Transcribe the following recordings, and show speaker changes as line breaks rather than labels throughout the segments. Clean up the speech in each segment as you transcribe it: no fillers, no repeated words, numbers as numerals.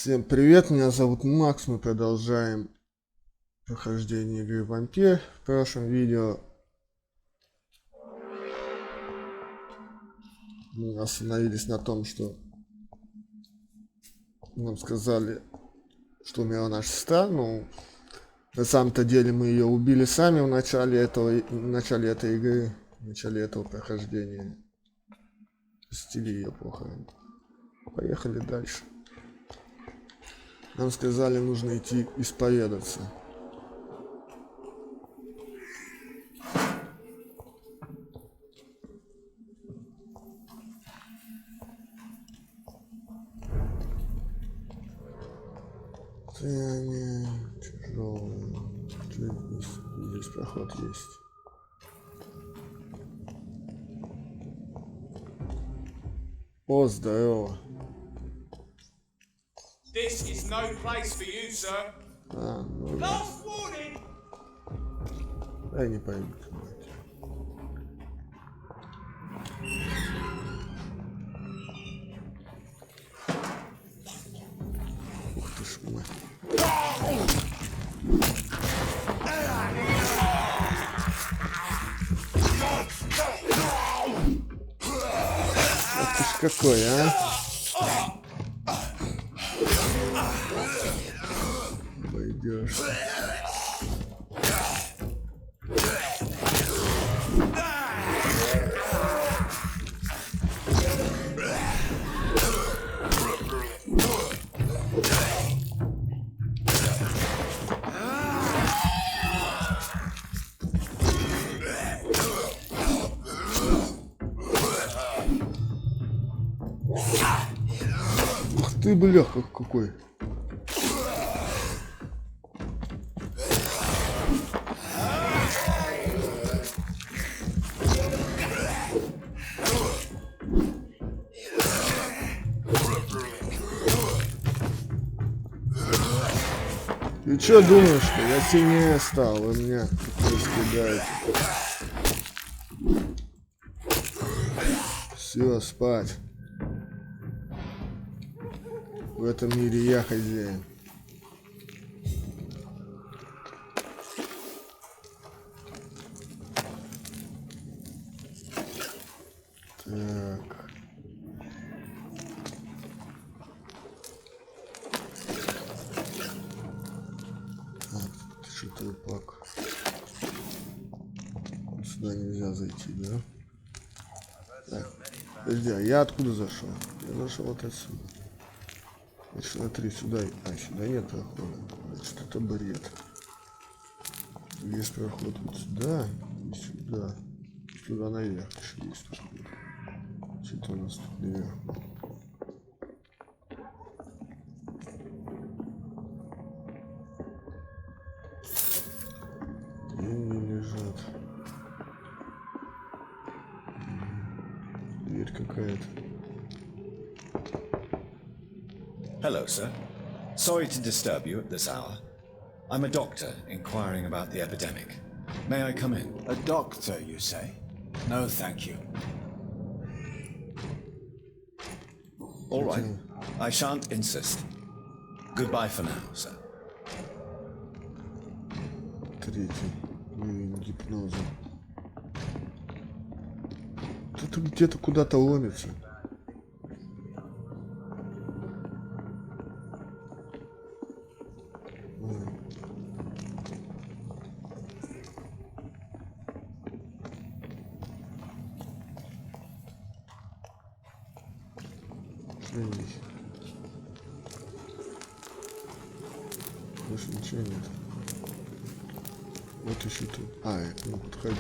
Всем привет, меня зовут Макс, мы продолжаем прохождение игры Vampyr. В прошлом видео мы остановились на том, что нам сказали, что умерла наша сестра, но на самом-то деле мы ее убили сами в начале этой игры, в начале этого прохождения. Посетили ее похороны. Поехали дальше. Нам сказали, нужно идти исповедаться. Состояние тяжелое. Здесь проход есть. О, здорово.
This is no place for you, sir.
Ну,
Last warning.
дай не пойму. Ух ты ж мой. Ах ты ж какой, а? Пойдешь. Ух ты, бля, какой. Ты чё думаешь, что я сильнее стал? Вы меня раскидаете. Все, спать. В этом мире я хозяин. Так. Что-то пак. Сюда нельзя зайти, да? Так. Подожди, а я откуда зашел? Я зашел вот отсюда. Значит, смотри, сюда. А, сюда нет прохода. Значит, это бред. Есть проход вот сюда и сюда. Сюда наверх еще есть проход. Что-то у нас тут наверх. Деньги лежат. Дверь какая-то.
Hello, sir. Sorry to disturb you at this hour. I'm a doctor inquiring about the epidemic. May I come in?
A doctor, you say? No, thank you.
All right. I shan't insist. Goodbye for now, sir.
Третий уровень гипноза. Кто-то где-то куда-то ломится. Что здесь? Больше ничего нет. Вот еще тут. А, я к нему подходил.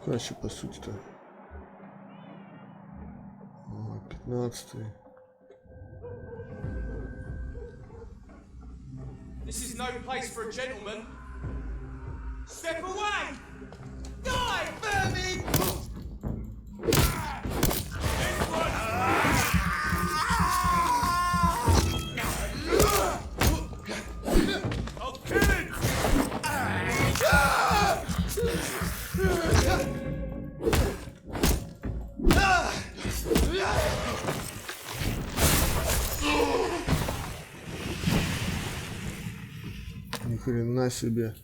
Чаще, по сути-то. 15-й.
This is no place for a gentleman. Step away! Die, vermin! This one!
Ни хрена себе.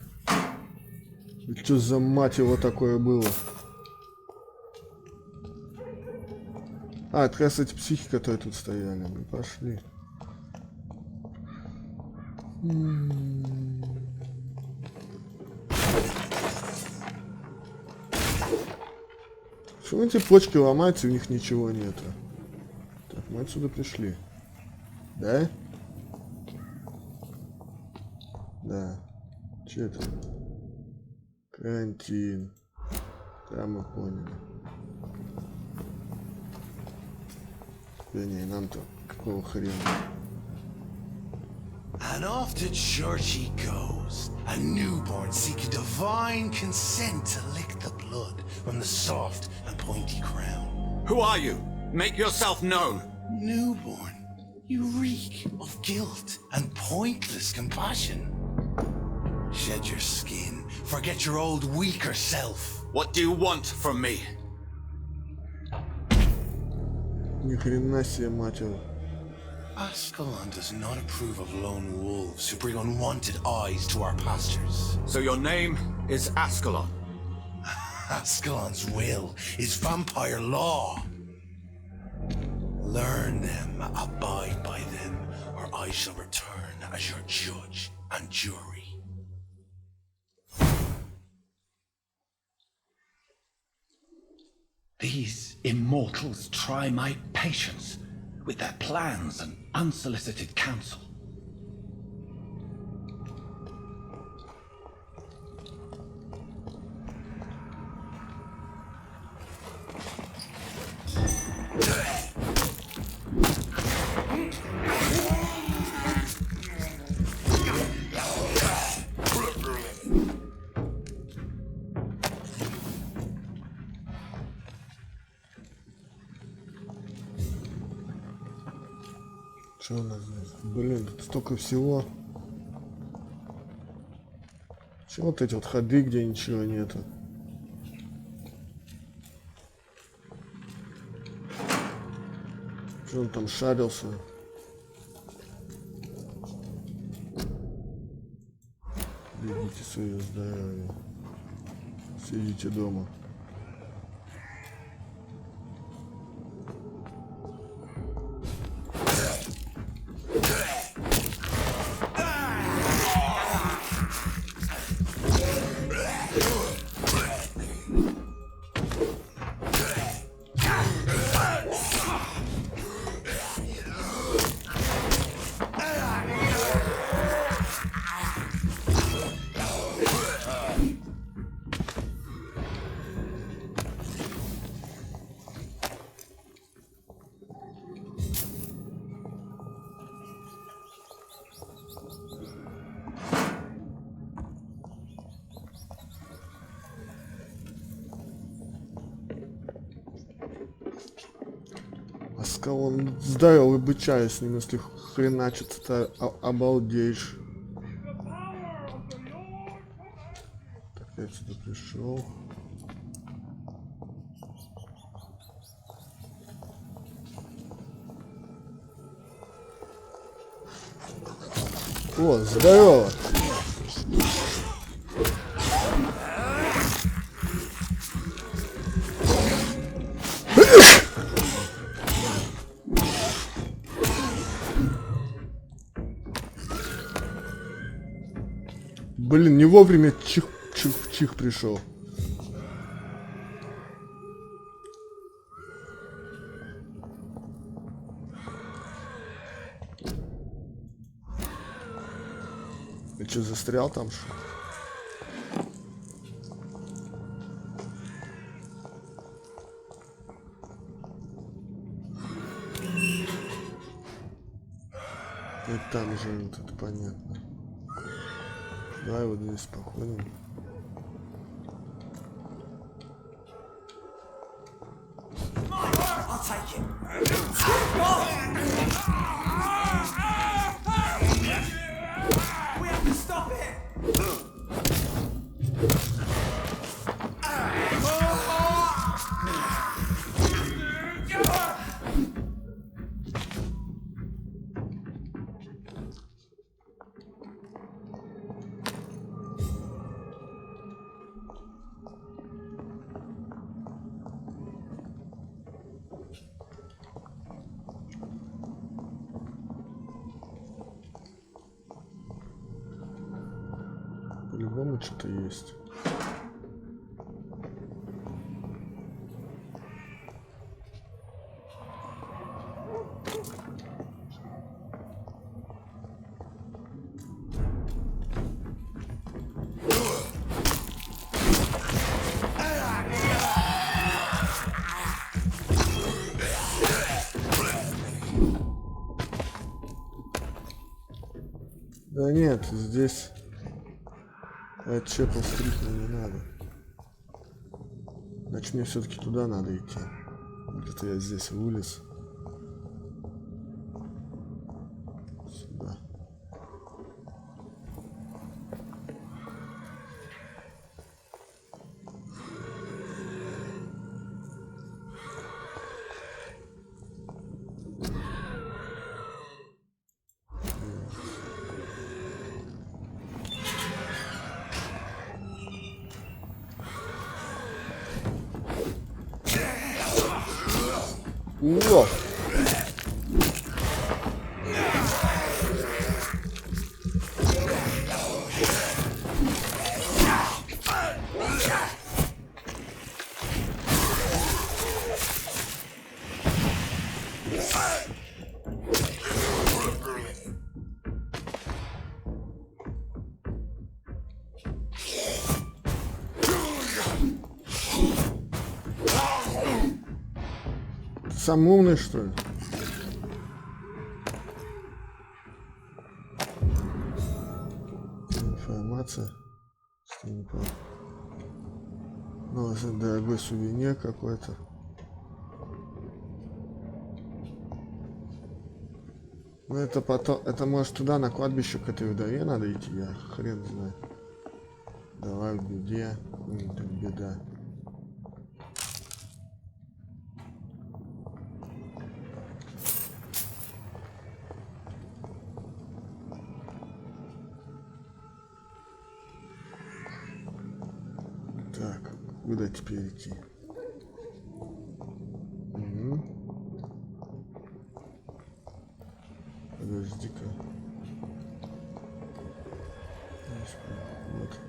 И что за мать его такое было? А, это как раз эти психи, которые тут стояли. Мы пошли. Почему эти почки ломаются, у них ничего нету? Так, мы отсюда пришли. Да? Да. Че это? Карантин. Да, мы поняли. Да не, нам-то какого хрена?
And off to church he goes, a newborn seeking divine consent to lick the blood from the soft and pointy crown.
Who are you? Make yourself known.
Newborn, you reek of guilt and pointless compassion. Shed your skin, forget your old weaker self.
What do you want from me?
Ни хрена себе, мать его.
Ascalon does not approve of lone wolves who bring unwanted eyes to our pastures.
So your name is Ascalon.
Ascalon's will is vampire law. Learn them, abide by them, or I shall return as your judge and jury.
These immortals try my patience with their plans and unsolicited counsel.
Что у нас здесь? Блин, тут столько всего. Чего вот эти вот ходы, где ничего нету? Что он там шарился? Берегите свое здоровье. Сидите дома. Он здоровый бычая с ним, если хреначится-то обалдеешь. Так, я сюда пришел. О, здорово! Блин, не вовремя чих пришел. Ты что, застрял там, что? И там же вот это понятно. Давай вот здесь походим. по-любому что-то есть. Да нет, здесь отчепа стрихнуть не надо. Значит, мне все-таки туда надо идти. Где-то я здесь в улице. Сюда. О! Сам умный, что ли? Информация. Ну, это дорогой сувенир какой-то. Ну, это потом... Это может туда, на кладбище к этой вдове надо идти, я хрен знаю. Давай в беде. Беда. Так, куда теперь идти? Угу. Подожди-ка. Вот.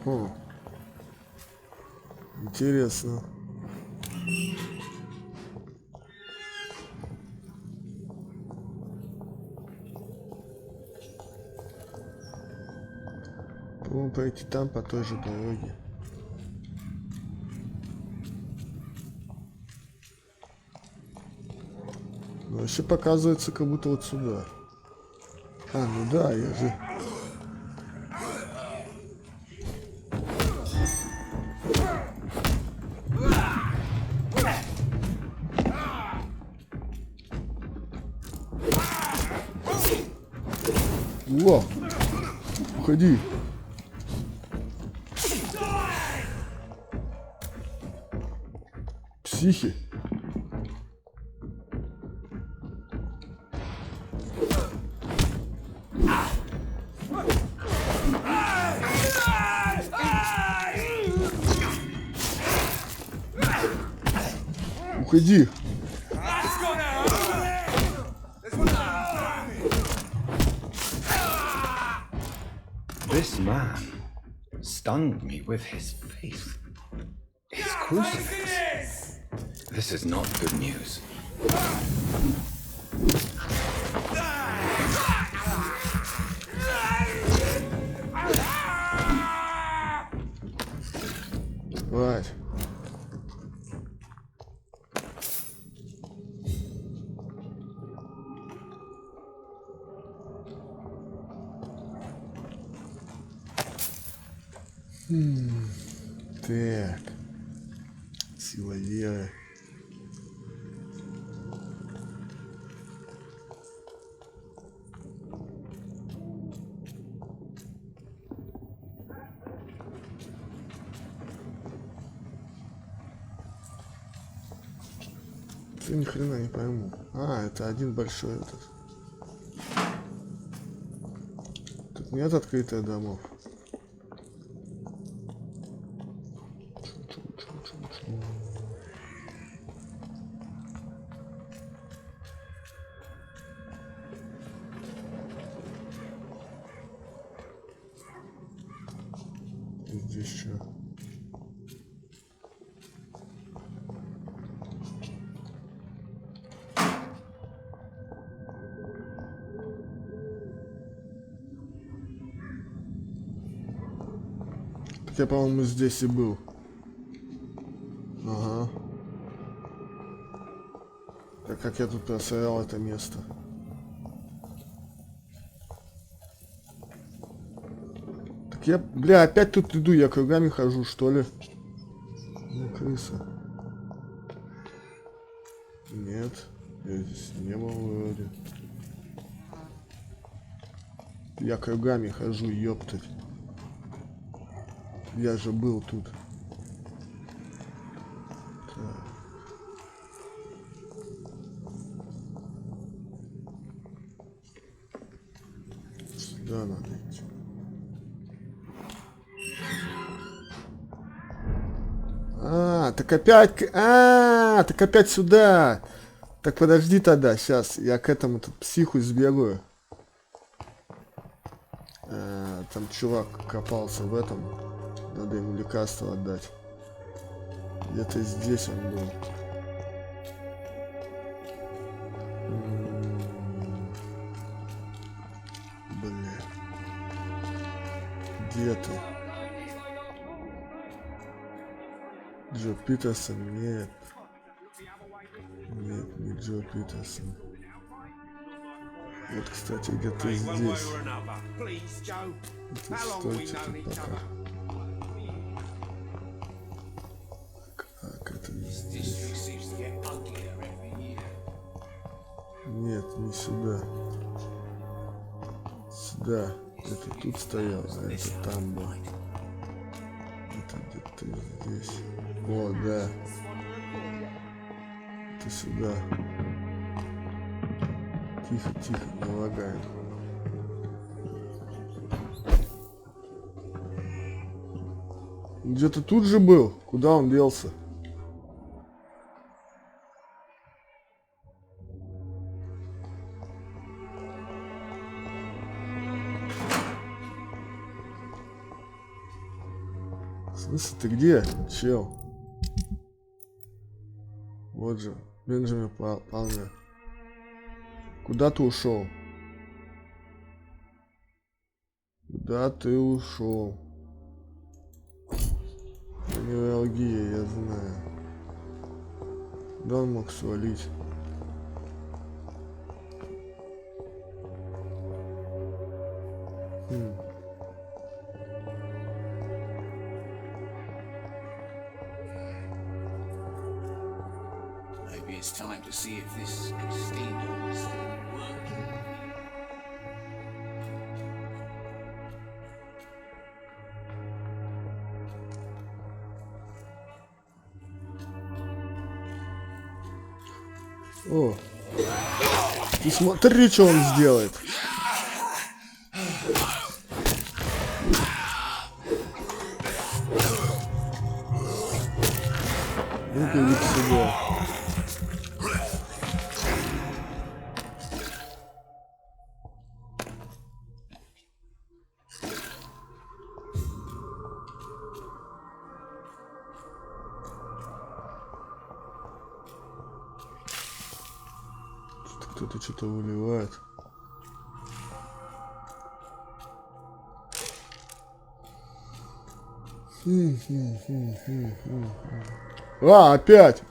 О, интересно. Попробуем пойти там по той же дороге. Но вообще показывается, как будто вот сюда. А, ну да, я же... О! Уходи! Психи! Уходи!
This man stunned me with his faith. His crucifix. This is not good news.
Right. Так. Сила веры. Я ни хрена не пойму. А, это один большой этот. Тут нет открытых домов. здесь что? Так я, по-моему, здесь и был. Ага. Так как я тут просрал это место. Так я, бля, опять тут иду, я кругами хожу, что ли? Ну, крыса. Нет, я здесь не был вроде. Я кругами хожу, ёптать. Я же был тут. Так. Сюда надо идти. Так опять сюда. Так подожди тогда, сейчас я к этому тут психу сбегаю. Там чувак копался в этом. Надо ему лекарство отдать. Где-то здесь он был. Бля. Где ты? Джо Питерсон? Нет. Нет, не Джо Питерсон. Вот, кстати, где-то здесь. Это стойте тут пока. Как это здесь? Нет, не сюда. Сюда. Это тут стоял, а это там был. Это где-то здесь. О, да. Это сюда. Тихо, тихо, не лагаем. Где-то тут же был. Куда он делся? В смысле, ты где, чел? Вот же, Бенджамин Палмер. Куда ты ушел? Куда ты ушел? Невралгия, я знаю. Да он мог свалить.
Maybe it's time to see if this Christina is still working.
О, ты смотри, что он сделает. Ну-ка, иди сюда. Кто-то что-то выливает. А, опять!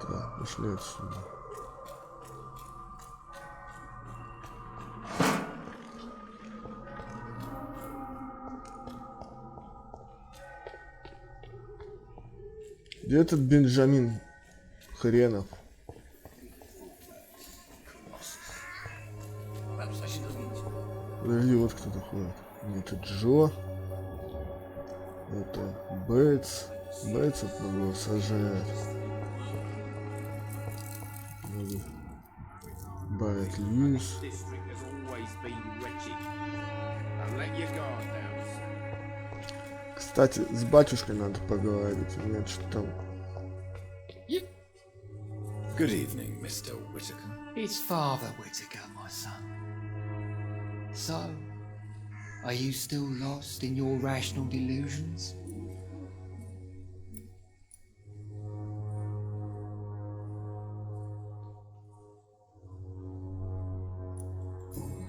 Так, пошли отсюда. Где этот Бенджамин хренов? Подожди, вот кто-то ходит. Это Джо. Это Бейтс. Бейтс от него сажает. Барретт Льюис.
District has always been wretched.
Let your guard down, sir.
Кстати, с батюшкой надо поговорить. У меня что-то там...
Good evening, Mr. Whittaker.
It's Father Whittaker, my son. So, are you still lost in your rational delusions?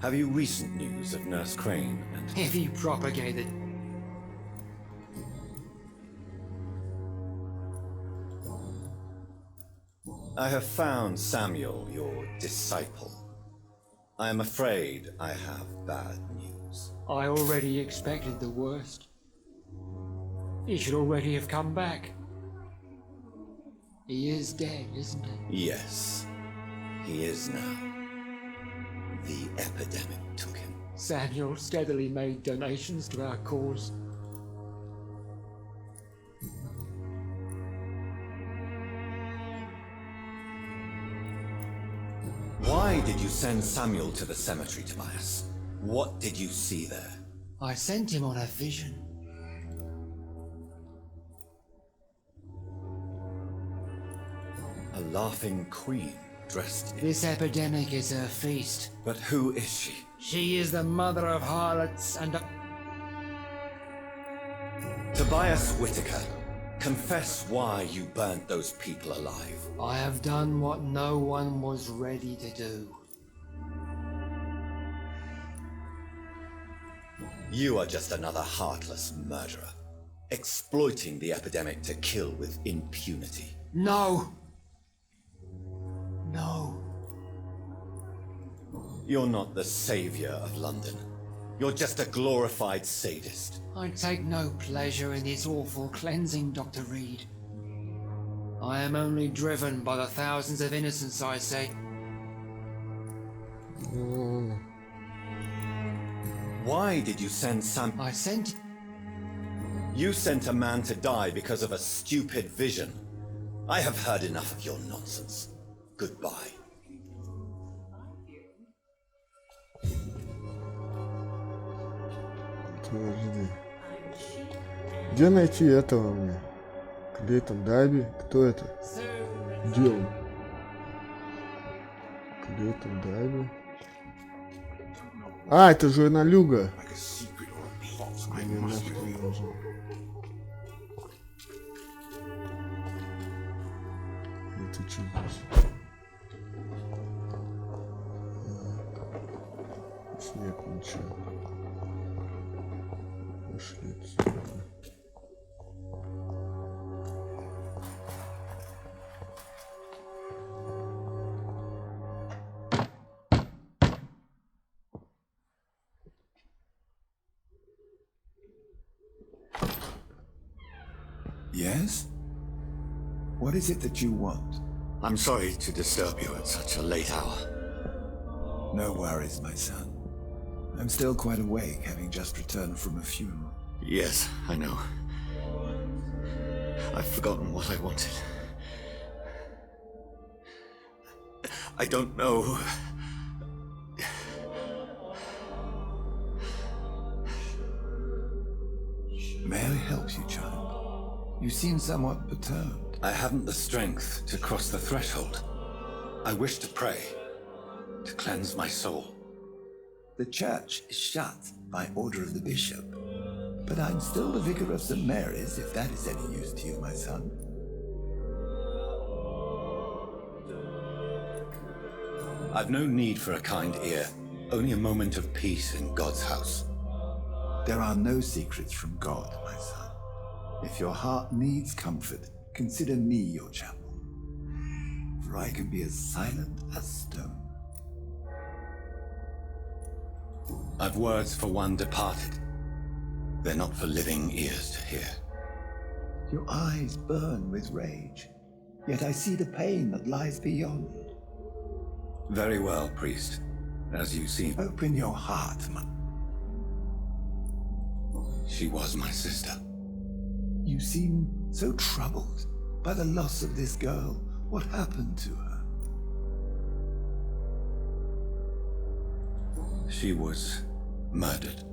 Have you recent news of Nurse Crane and...
Have you propagated?
I have found Samuel, your disciple. I am afraid I have bad news.
I already expected the worst. He should already have come back. He is dead, isn't he?
Yes, he is now. The epidemic took him.
Samuel steadily made donations to our cause.
Why did you send Samuel to the cemetery, Tobias? What did you see there?
I sent him on a vision.
A laughing queen dressed in...
This epidemic is her feast.
But who is she?
She is the mother of harlots and...
Tobias Whittaker, confess why you burnt those people alive.
I have done what no one was ready to do.
You are just another heartless murderer, exploiting the epidemic to kill with impunity.
No! No.
You're not the savior of London. You're just a glorified sadist.
I take no pleasure in this awful cleansing, Dr. Reed. I am only driven by the thousands of innocents, I say.
Why did you send Sam?
I sent...
You sent a man to die because of a stupid vision. I have heard enough of your nonsense. Goodbye.
Подожди. Где найти этого мне? Где там Даби? Кто это? Где он? Где там Даби? А, это журналюга. Мне нахуй не нужен. Это что здесь? Здесь нет ничего. Пошли отсюда.
Yes? What is it that you want?
I'm sorry to disturb you at such a late hour.
No worries, my son. I'm still quite awake, having just returned from a funeral.
Yes, I know. I've forgotten what I wanted. I don't know.
May I help you, child? You seem somewhat perturbed.
I haven't the strength to cross the threshold. I wish to pray, to cleanse my soul.
The church is shut by order of the bishop. But I'm still the vicar of St. Mary's, if that is any use to you, my son.
I've no need for a kind ear, only a moment of peace in God's house.
There are no secrets from God, my son. If your heart needs comfort, consider me your chapel. For I can be as silent as stone.
I've words for one departed. They're not for living ears to hear.
Your eyes burn with rage, yet I see the pain that lies beyond.
Very well, priest. As you see,
Open your heart, man.
she was my sister.
You seem so troubled by the loss of this girl. What happened to her?
She was murdered.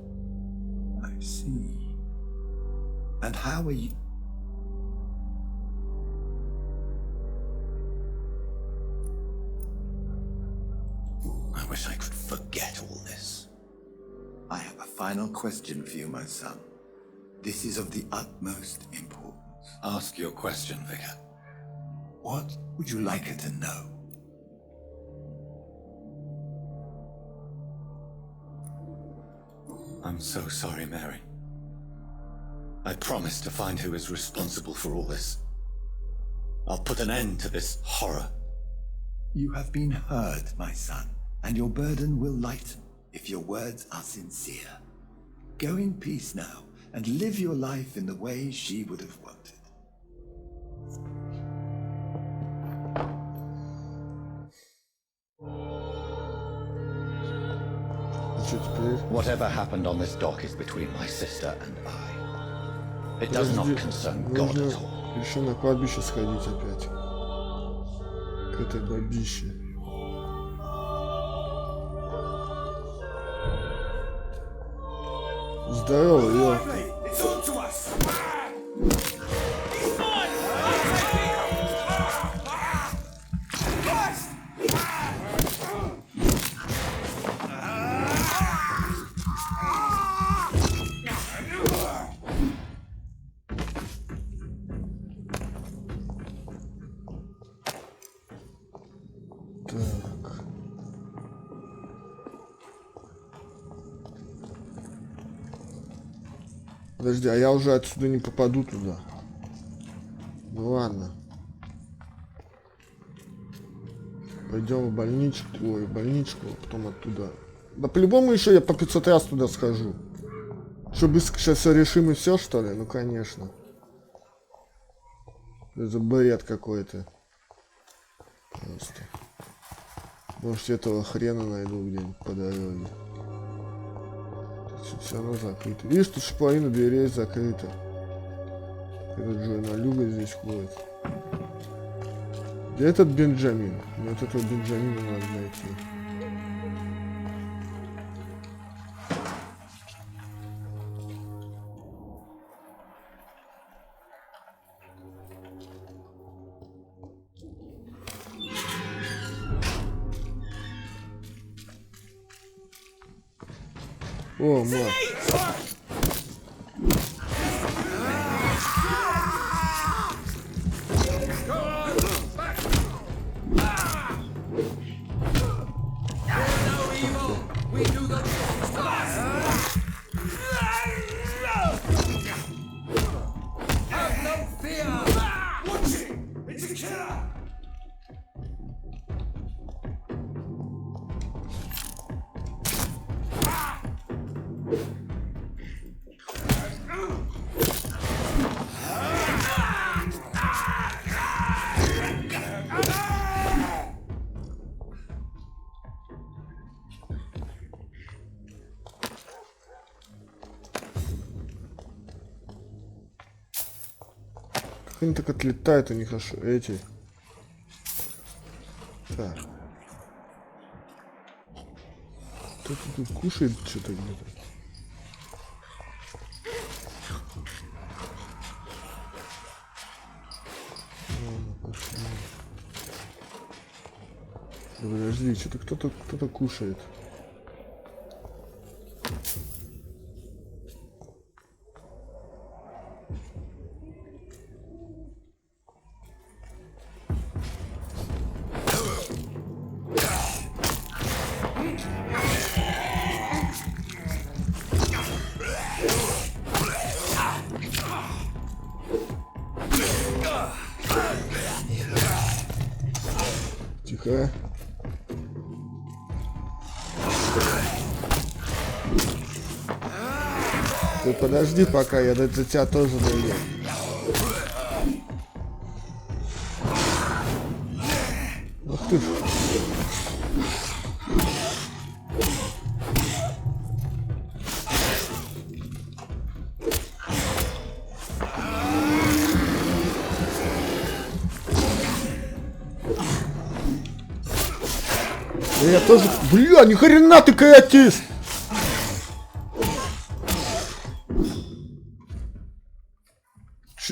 See. And how are you?
I wish I could forget all this.
I have a final question for you, my son. This is of the utmost importance.
Ask your question, Vicar.
What would you like her to know?
I'm so sorry, Mary. I promise to find who is responsible for all this. I'll put an end to this horror.
You have been heard, my son, and your burden will lighten if your words are sincere. Go in peace now, and live your life in the way she would have wanted.
Whatever happened on this dock is between my sister and I. It does not concern God at all.
Решил на кладбище сходить опять. К этой бабище. Здорово, я. Подожди, а я уже отсюда не попаду туда. Ну ладно. Пойдем в больничку. Ой, в больничку, а потом оттуда. Да по-любому еще я по 500 раз туда схожу. Что, быстро сейчас все решим и все, что ли? Ну конечно. Это бред какой-то. Просто. Может, этого хрена найду где-нибудь по дороге. Все равно закрыто. Видишь, тут же половина дверей закрыта. Этот журналюга здесь ходит. Где этот Бенджамин? Мне вот этого Бенджамина надо найти. О, мать. Они так отлетают у них аж эти. Так. Кто-то тут кушает что-то где-то. Ладно, пошли. Да подожди, что-то кто-то кушает. Тихо. Ты подожди пока, я до тебя тоже дойду. Ах ты ж. Я тоже... Бля, ни хрена ты каратист!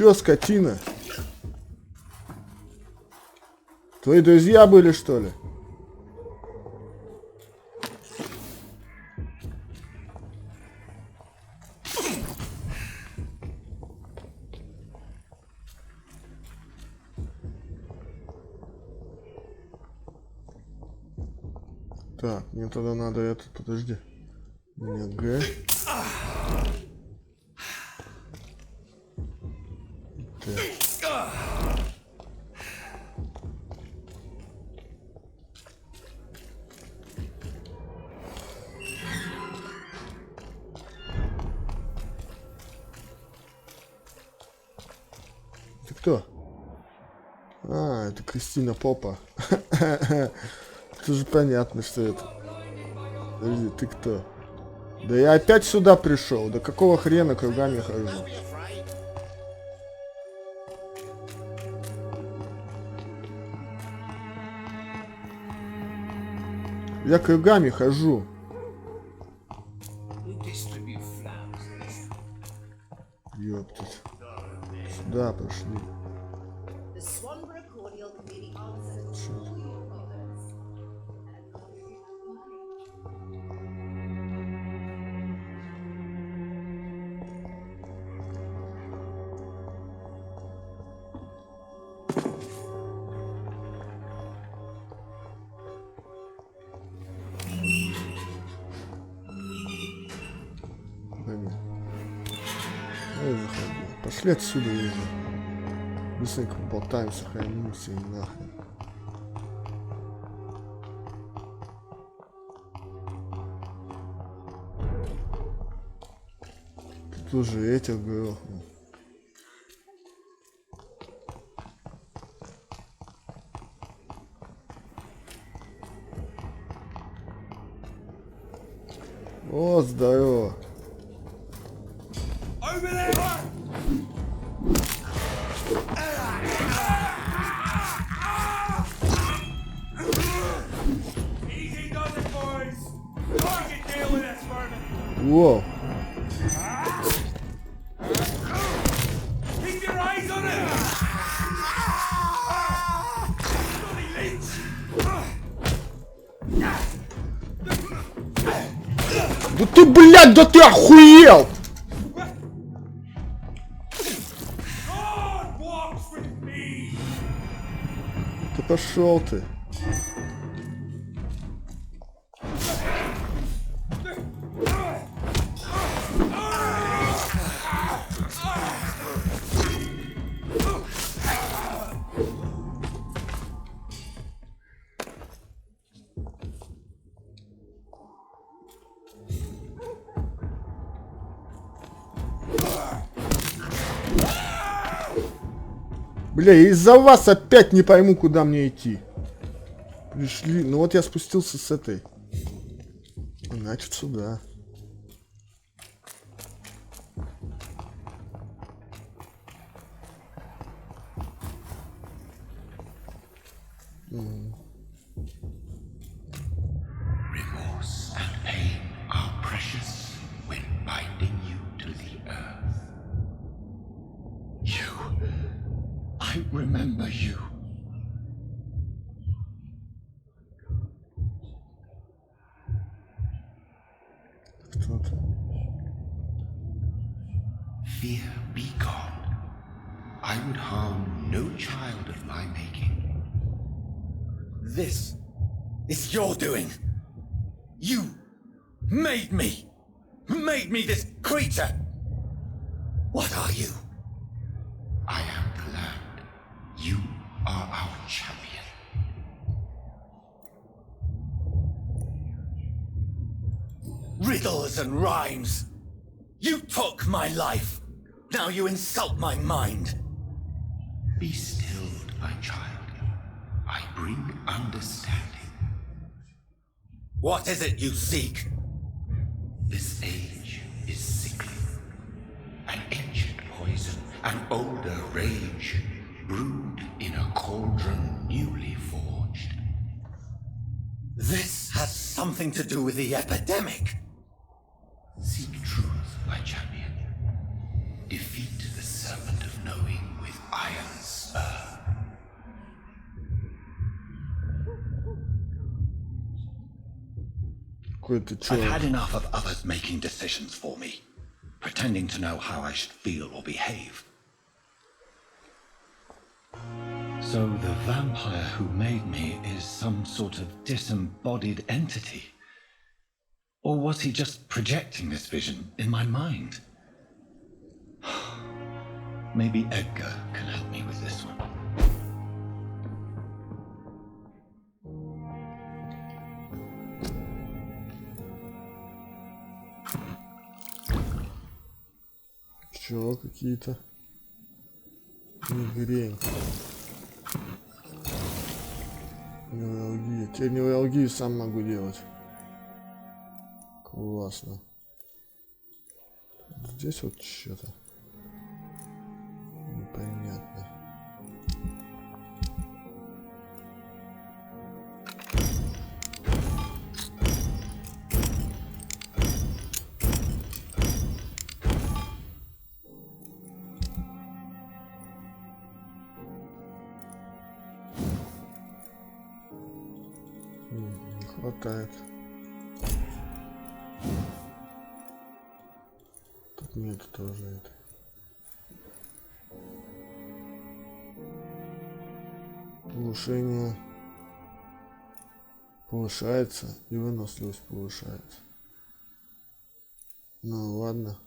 Чё, скотина? Твои друзья были, что ли? Так, мне тогда надо это, подожди. У меня Г. Ты кто? А, это Кристина Попа. Это же понятно, что это. Подожди, ты кто? Да я опять сюда пришел. Да какого хрена кругами хожу? Я кругами хожу. Ёптать. Сюда пошли. Пошли отсюда уже. Быстренько поболтаем, сохранимся и нахрен. Тут уже этих грохнул. О, здорово. Воу. Да ты, блядь, да ты охуел! Да пошел ты. Бля, я из-за вас опять не пойму, куда мне идти. Пришли. Ну вот я спустился с этой. Значит, сюда.
Remorse and pain are precious when binding you to the earth. You. I remember you.
Кто-то.
Fear be gone. I would harm no child of my making.
This is your doing. You made me this creature. What are you?
I am the land. You are our champion.
Riddles and rhymes. You took my life. Now you insult my mind.
Be stilled, my child. I bring understanding.
What is it you seek?
This age is sickly. An ancient poison, an older rage, brewed in a cauldron newly forged.
This has something to do with the epidemic.
Seek truth, my champion. Defeat the serpent of knowing.
какой-то
I've had
чувак.
enough of others making decisions for me, pretending to know how I should feel or behave. So the vampire who made me is some sort of disembodied entity? Or was he just projecting this vision in my mind? Maybe Edgar can help me with this one.
Чё, какие-то мигрень. Невралгия. Теперь невралгию сам могу делать. Классно. Здесь вот что-то непонятно. Не хватает. Тут нет тоже это. Повышение повышается и выносливость повышается. Ну ладно.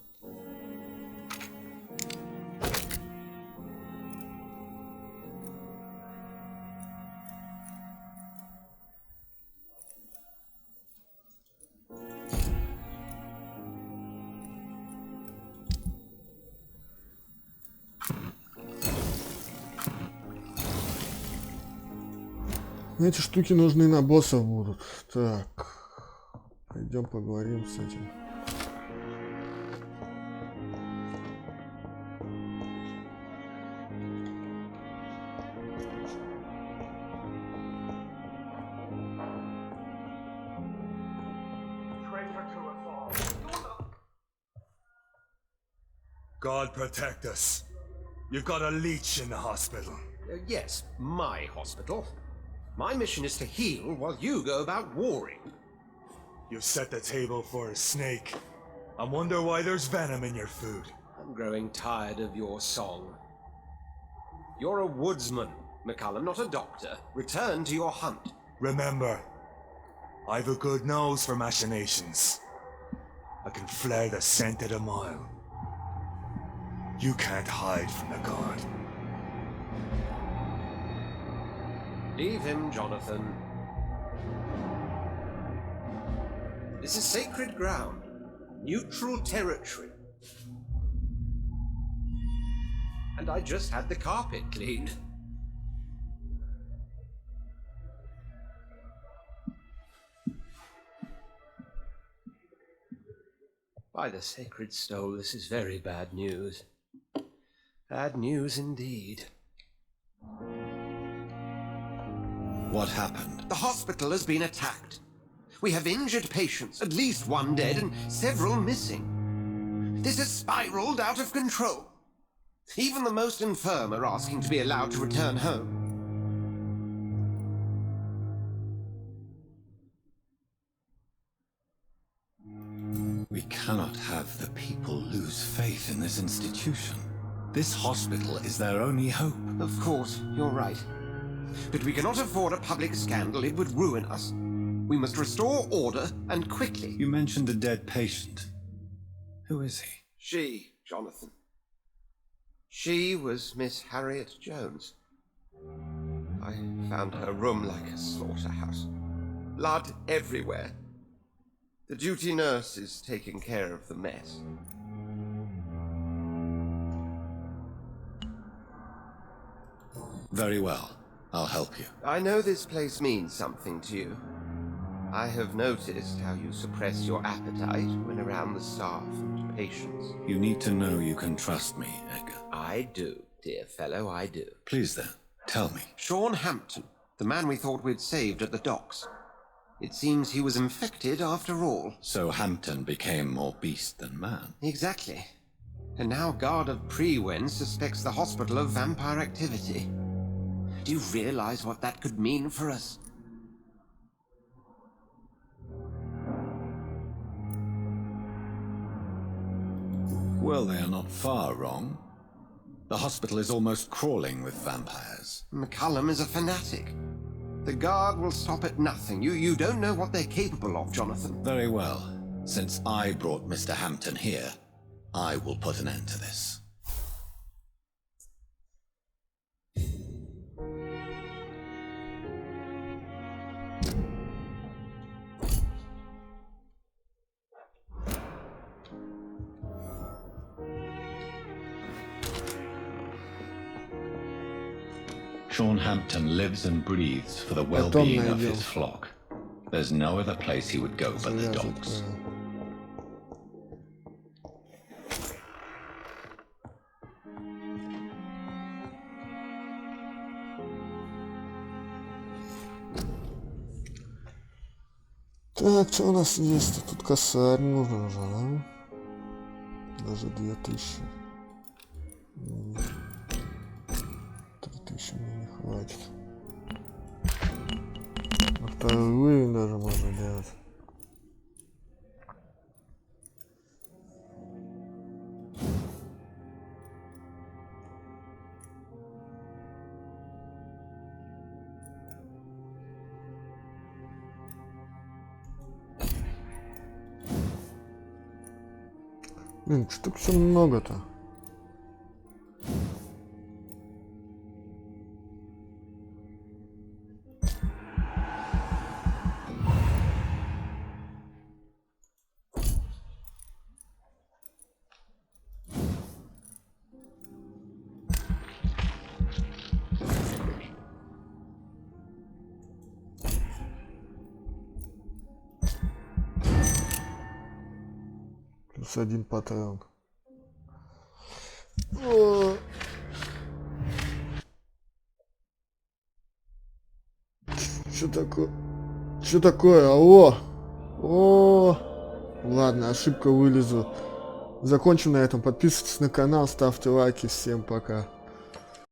Эти штуки нужны на боссов будут. Так, пойдем поговорим с этим.
God protect us. You've got a leech in the hospital.
Yes, my hospital. My mission is to heal while you go about warring.
You've set the table for a snake. I wonder why there's venom in your food.
I'm growing tired of your song. You're a woodsman, McCallum, not a doctor. Return to your hunt.
Remember, I've a good nose for machinations. I can flare the scent at a mile. You can't hide from the guard.
Leave him, Jonathan. This is sacred ground. Neutral territory. And I just had the carpet cleaned. By the sacred stone, this is very bad news. Bad news indeed.
What happened?
The hospital has been attacked. We have injured patients, at least one dead and several missing. This has spiraled out of control. Even the most infirm are asking to be allowed to return home.
We cannot have the people lose faith in this institution. This hospital is their only hope.
Of course, you're right. But we cannot afford a public scandal. It would ruin us. We must restore order, and quickly.
You mentioned a dead patient. Who is he?
She, Jonathan. She was Miss Harriet Jones. I found her room like a slaughterhouse. Blood everywhere. The duty nurse is taking care of the mess.
Very well. I'll help you.
I know this place means something to you. I have noticed how you suppress your appetite when around the staff and patients.
You need to know you can trust me, Edgar.
I do, dear fellow, I do.
Please then, tell me.
Sean Hampton, the man we thought we'd saved at the docks. It seems he was infected after all.
So Hampton became more beast than man.
Exactly. And now Guard of Prewen suspects the hospital of vampire activity. Do you realize what that could mean for us?
Well, they are not far wrong. The hospital is almost crawling with vampires.
McCullum is a fanatic. The guard will stop at nothing. You don't know what they're capable of, Jonathan.
Very well. Since I brought Mr. Hampton here, I will put an end to this.
Sean Hampton lives and breathes for the well-being of his flock. There's no other place he would go but the dogs.
Так, что у нас есть? Тут косарь нужен уже, да? Даже 2000. 3000 мне не хватит. На второй уровень даже можно делать. Блин, что так все много-то? Плюс 1 патрон. Что такое? Что такое? Алло! О! Ладно, ошибка, вылезу. Закончим на этом. Подписывайтесь на канал, ставьте лайки. Всем пока.